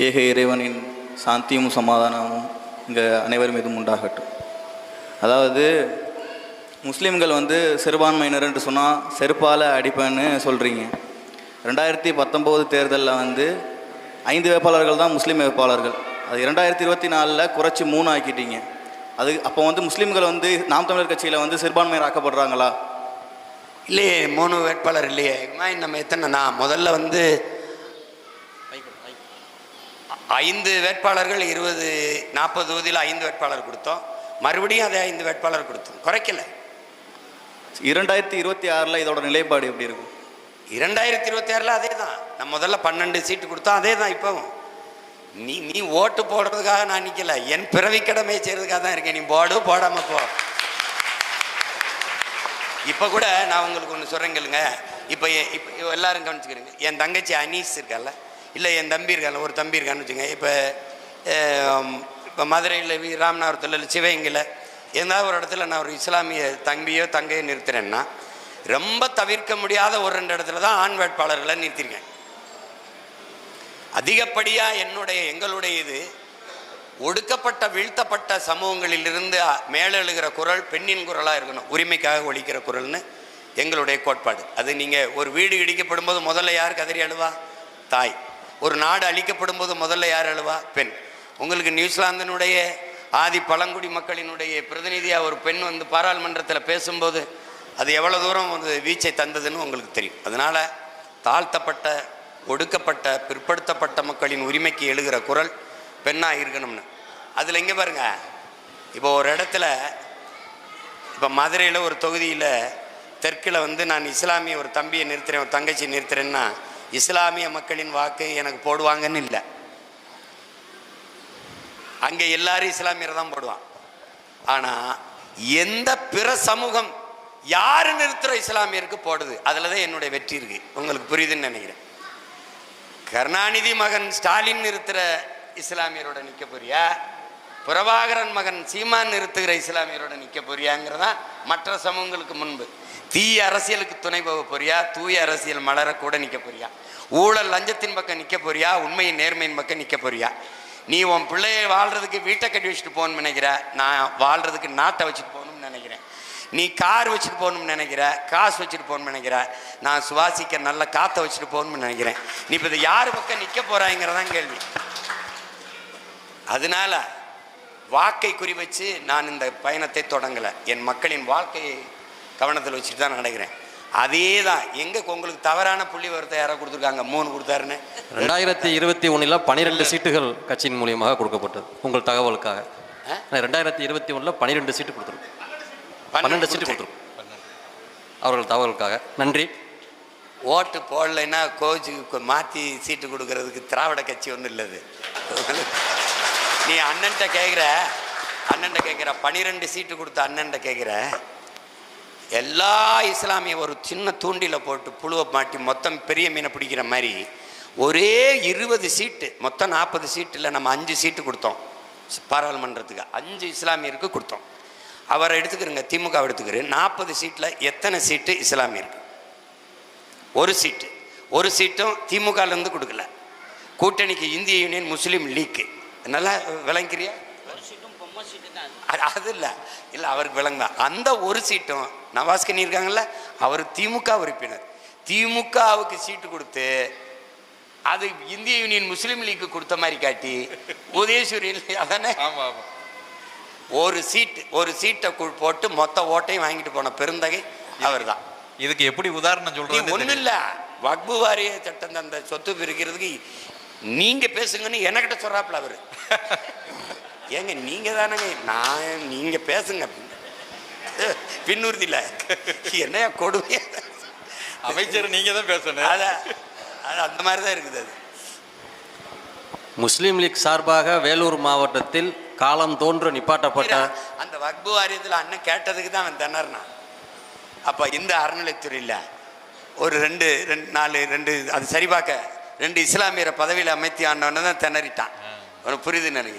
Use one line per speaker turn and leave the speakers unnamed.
ஏக இறைவனின் சாந்தியும் சமாதானமும் இங்கே அனைவர் மீதும் உண்டாகட்டும். அதாவது முஸ்லீம்கள் சிறுபான்மையினர் என்று சொன்னால் செருப்பால் அடிப்பேன்னு சொல்கிறீங்க. 2019 தேர்தலில் 5 வேட்பாளர்கள் தான் முஸ்லீம் வேட்பாளர்கள். அது 2024 குறைச்சி 3 ஆக்கிட்டீங்க. அது அப்போ முஸ்லீம்கள் நாம் தமிழர் கட்சியில் சிறுபான்மையர் ஆக்கப்படுறாங்களா?
இல்லையே, 3 வேட்பாளர் இல்லையே. நம்ம எத்தனை முதல்ல 5 வேட்பாளர்கள் 40 தொகுதியில் 5 வேட்பாளர் கொடுத்தோம். மறுபடியும் அதே 5 வேட்பாளர் கொடுத்தோம், குறைக்கல.
2026 இதோட நிலைப்பாடு எப்படி இருக்கும்?
2026 அதே தான். நம்ம முதல்ல 12 சீட்டு கொடுத்தோம், அதே தான். இப்போ நீ ஓட்டு போடுறதுக்காக நான் நிற்கல, என் பிறவி கடமை செய்யறதுக்காக தான் இருக்கேன். நீ போடாம போ. இப்போ கூட நான் உங்களுக்கு ஒன்று சொல்கிறேங்களுங்க. இப்போ எல்லாரும் கவனிச்சுக்கிறீங்க. என் தங்கச்சி அனீஸ் இருக்கால, இல்லை என் தம்பி இருக்கால, ஒரு தம்பி இருக்கான்னு வச்சுங்க. இப்போ மதுரையில் ராமநாதபுரத்தில் சிவகங்கையில் ஏதாவது ஒரு இடத்துல நான் ஒரு இஸ்லாமிய தம்பியோ தங்கையோ நிறுத்துறேன்னா ரொம்ப தவிர்க்க முடியாத 1-2 இடத்துல தான் ஆண் வேட்பாளர்களை நிறுத்திருக்கேன். அதிகப்படியாக எங்களுடைய இது ஒடுக்கப்பட்ட வீழ்த்தப்பட்ட சமூகங்களிலிருந்து மேலெழுகிற குரல் பெண்ணின் குரலாக இருக்கணும். உரிமைக்காக ஒலிக்கிற குரல்னு எங்களுடைய கோட்பாடு. அது நீங்கள் ஒரு வீடு இடிக்கப்படும் போது முதல்ல யார் கதறி அழுவா? தாய். ஒரு நாடு அழிக்கப்படும் போது முதல்ல யார் அழுவா? பெண். உங்களுக்கு நியூசிலாந்தினுடைய ஆதி பழங்குடி மக்களினுடைய பிரதிநிதியாக ஒரு பெண் பாராளுமன்றத்தில் பேசும்போது அது எவ்வளோ தூரம் வீச்சை தந்ததுன்னு உங்களுக்கு தெரியும். அதனால் தாழ்த்தப்பட்ட ஒடுக்கப்பட்ட பிற்படுத்தப்பட்ட மக்களின் உரிமைக்கு எழுகிற குரல் பெண்ணாக இருக்கணும்னு. அதில் இங்கே பாருங்க, இப்போ ஒரு இடத்துல இப்போ மதுரையில் ஒரு தொகுதியில் தெற்கில் நான் இஸ்லாமிய ஒரு தம்பியை நிறுத்துறேன், ஒரு தங்கச்சி நிறுத்துறேன்னா இஸ்லாமிய மக்களின் வாக்கு எனக்கு போடுவாங்கன்னு இல்லை. அங்கே எல்லாரும் இஸ்லாமியரை தான் போடுவான். ஆனால் எந்த பிற சமூகம் யார் நிறுத்துகிற இஸ்லாமியருக்கு போடுது, அதில் தான் என்னுடைய வெற்றி இருக்கு. உங்களுக்கு புரியுதுன்னு நினைக்கிறேன். கருணாநிதி மகன் ஸ்டாலின் நிறுத்துகிற இஸ்லாமியரோட நிற்க போறியா, பிரபாகரன் மகன் சீமான் நிறுத்துகிற இஸ்லாமியரோட நிற்க போறியாங்கிறதா மற்ற சமூகங்களுக்கு முன்பு. தீய அரசியலுக்கு துணை போக போறியா, தூய அரசியல் மலரக்கூட நிற்க போறியா, ஊழல் லஞ்சத்தின் பக்கம் நிற்க போறியா, உண்மையின் நேர்மையின் பக்கம் நிற்க போறியா? நீ உன் பிள்ளையை வாழ்றதுக்கு வீட்டை கட்டி வச்சுட்டு போகணும்னு நினைக்கிற, நான் வாழ்றதுக்கு நாட்டை வச்சுட்டு போகணும்னு நினைக்கிறேன். நீ கார் வச்சுட்டு போகணும்னு நினைக்கிற, காசு வச்சுட்டு போகணும்னு நினைக்கிற, நான் சுவாசிக்க நல்ல காற்றை வச்சுட்டு போகணும்னு நினைக்கிறேன். நீ இப்போ இதை யார் பக்கம் நிற்க போறாங்கிறதான் கேள்வி. அதனால வாக்கை குறி வச்சு நான் இந்த பயணத்தை தொடங்கலை. என் மக்களின் வாழ்க்கையை கவனத்தில் வச்சுட்டு தான் நடக்கிறேன். அதே தான். எங்கே உங்களுக்கு தவறான புள்ளி விவரத்தை யாராவது கொடுத்துருக்காங்க? 3 கொடுத்தாருன்னு.
2021 12 சீட்டுகள் கட்சியின் மூலியமாக கொடுக்கப்பட்டது. உங்கள் தகவலுக்காக 2021 12 சீட்டு கொடுத்துருக்கோம். 12 சீட்டு கொடுத்துருக்கோம் அவர்கள் தகவலுக்காக. நன்றி.
ஓட்டு போடலைன்னா கோச்சுக்கு மாற்றி சீட்டு கொடுக்கறதுக்கு திராவிட கட்சி ஒன்றும் இல்லது. நீ அண்ணன்ட்ட கேட்குற 12 சீட்டு கொடுத்த அண்ணன்ட்ட கேட்குற, எல்லா இஸ்லாமிய ஒரு சின்ன தூண்டில் போட்டு புழுவை மாட்டி மொத்தம் பெரிய மீனை பிடிக்கிற மாதிரி ஒரே 20 சீட்டு, மொத்தம் 40 சீட்டில் நம்ம 5 சீட்டு கொடுத்தோம் பாராளுமன்றத்துக்கு. 5 இஸ்லாமியருக்கு கொடுத்தோம். அவரை எடுத்துக்கிறங்க, திமுக எடுத்துக்கிற 40 சீட்டில் எத்தனை சீட்டு இஸ்லாமியருக்கு? ஒரு சீட்டும் திமுகலேருந்து கொடுக்கல. கூட்டணிக்கு இந்திய யூனியன் முஸ்லீம் லீக்கு. நல்லா விளங்கிக்கிறியா? அது இல்லை அவருக்கு விளங்குதான். அந்த ஒரு சீட்டும் நவாஸ்கனி இருக்காங்கல்ல, அவர் திமுக உறுப்பினர். திமுகவுக்கு சீட்டு கொடுத்து அது இந்திய யூனியன் முஸ்லீம் லீக்கு கொடுத்த மாதிரி காட்டி உதயசூரியன் அதானே ஒரு சீட்டை போட்டு மொத்த ஓட்டையும் வாங்கிட்டு போன பெருந்தகை அவர் தான்.
இதுக்கு எப்படி உதாரணம் சொல்றது?
ஒன்றும் இல்லை, வக்பு வாரிய சட்டம் அந்த சொத்து பிரிக்கிறதுக்கு நீங்க பேசுங்கன்னு என்கிட்ட சொல்றாப்புல அவரு. ஏங்க நீங்க தானங்க, நீங்க பேசுங்க பின்னுறுதியில என்னையா கொடுமையா
அமைச்சர் நீங்க தான் பேசணும்.
அது அந்த மாதிரி தான் இருக்குது. அது
முஸ்லீம் லீக் சார்பாக வேலூர் மாவட்டத்தில் காலம் தோன்று நிப்பாட்டப்பட்ட
அந்த வக்பு வாரியத்தில் அண்ணன் கேட்டதுக்கு தான் அவன் திணறினான். அப்போ இந்த அறநிலைத்துறையில் ஒரு 2 அது சரிபார்க்க 2 இஸ்லாமியரை பதவியில் அமைத்தி ஆனவன தான் திணறிட்டான். புரியுதுன்னு நினைக்கிறேன்.